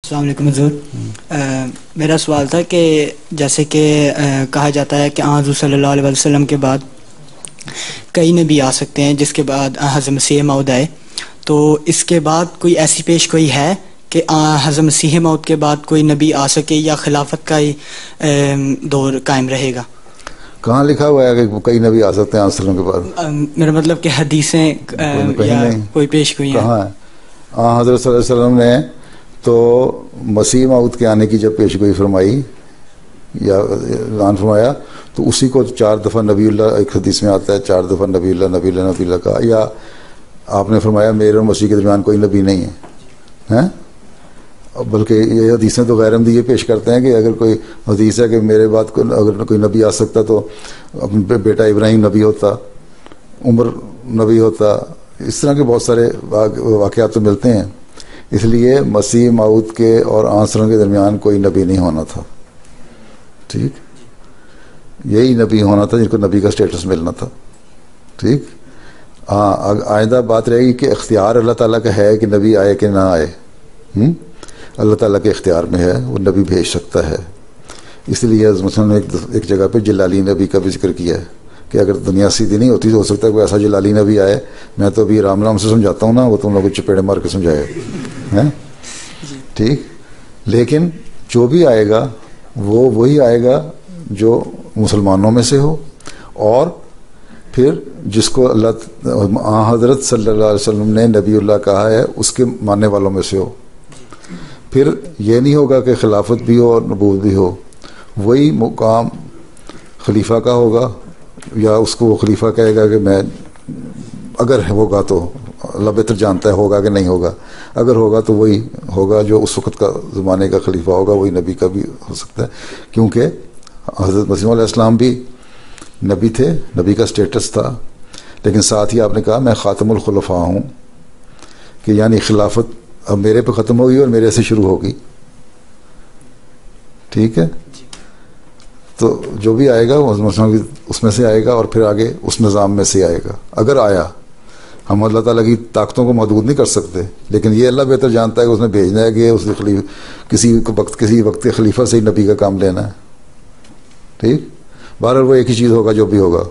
السلام علیکم حضور. میرا سوال تھا کہ جیسے کہ کہا جاتا ہے کہ حضور صلی اللہ علیہ وسلم کے بعد کئی نبی آ سکتے ہیں جس کے بعد حضرت مسیح موعود آئے، تو اس کے بعد کوئی ایسی پیش گوئی ہے کہ حضرت مسیح موعود کے بعد کوئی نبی آ سکے یا خلافت کا ہی دور قائم رہے گا؟ کہاں لکھا ہوا ہے کہ کئی نبی آ سکتے ہیں حضرت صلی اللہ علیہ وسلم کے بعد؟ میرا مطلب کہ حدیثیں یا کوئی پیش گوئی ہیں؟ کہاں ہے؟ حضرت صلی اللہ علیہ وسلم نے تو مسیح موعود کے آنے کی جب پیش گوئی فرمائی یا اعلان فرمایا تو اسی کو 4 دفعہ نبی اللہ، ایک حدیث میں آتا ہے 4 دفعہ نبی اللہ نبی اللہ نبی اللہ کہا، یا آپ نے فرمایا میرے اور مسیح کے درمیان کوئی نبی نہیں ہے. بلکہ یہ حدیثیں تو غیر عمدی یہ پیش کرتے ہیں کہ اگر کوئی حدیث ہے کہ میرے بعد اگر کوئی نبی آ سکتا تو اپنے بیٹا ابراہیم نبی ہوتا، عمر نبی ہوتا، اس طرح کے بہت سارے واقعات تو ملتے ہیں. اس لیے مسیح موعود کے اور آنسروں کے درمیان کوئی نبی نہیں ہونا تھا. ٹھیک، یہی نبی ہونا تھا جن کو نبی کا سٹیٹس ملنا تھا. ٹھیک. آئندہ بات رہے گی کہ اختیار اللہ تعالیٰ کا ہے کہ نبی آئے کہ نہ آئے. اللہ تعالیٰ کے اختیار میں ہے، وہ نبی بھیج سکتا ہے. اس لیے مثلاً نے ایک جگہ پہ جلالی نبی کا بھی ذکر کیا ہے کہ اگر دنیا سیدھی نہیں ہوتی تو ہو سکتا ہے کوئی ایسا جلالی نبی آئے. میں تو ابھی رام سے سمجھاتا ہوں نا، وہ تم لوگوں کو چپیڑے مار کے سمجھائے. ٹھیک. لیکن جو بھی آئے گا وہ وہی آئے گا جو مسلمانوں میں سے ہو، اور پھر جس کو اللہ حضرت صلی اللہ علیہ وسلم نے نبی اللہ کہا ہے اس کے ماننے والوں میں سے ہو. پھر یہ نہیں ہوگا کہ خلافت بھی ہو اور نبوت بھی ہو، وہی مقام خلیفہ کا ہوگا، یا اس کو وہ خلیفہ کہے گا کہ میں اگر ہوگا تو اللہ بہتر جانتا ہے ہوگا کہ نہیں ہوگا، اگر ہوگا تو وہی ہوگا جو اس وقت کا زمانے کا خلیفہ ہوگا، وہی نبی کا بھی ہو سکتا ہے. کیونکہ حضرت مسیح علیہ السلام بھی نبی تھے، نبی کا سٹیٹس تھا، لیکن ساتھ ہی آپ نے کہا میں خاتم الخلفاء ہوں، کہ یعنی خلافت اب میرے پہ ختم ہوگی اور میرے سے شروع ہوگی. ٹھیک ہے. تو جو بھی آئے گا اس میں سے آئے گا، اور پھر آگے اس نظام میں سے آئے گا اگر آیا. ہم اللہ تعالیٰ کی طاقتوں کو محدود نہیں کر سکتے، لیکن یہ اللہ بہتر جانتا ہے کہ اس نے بھیجنا ہے کہ اس کسی وقت کے خلیفہ سے ہی نبی کا کام لینا ہے. ٹھیک. بہرحال وہ ایک ہی چیز ہوگا جو بھی ہوگا.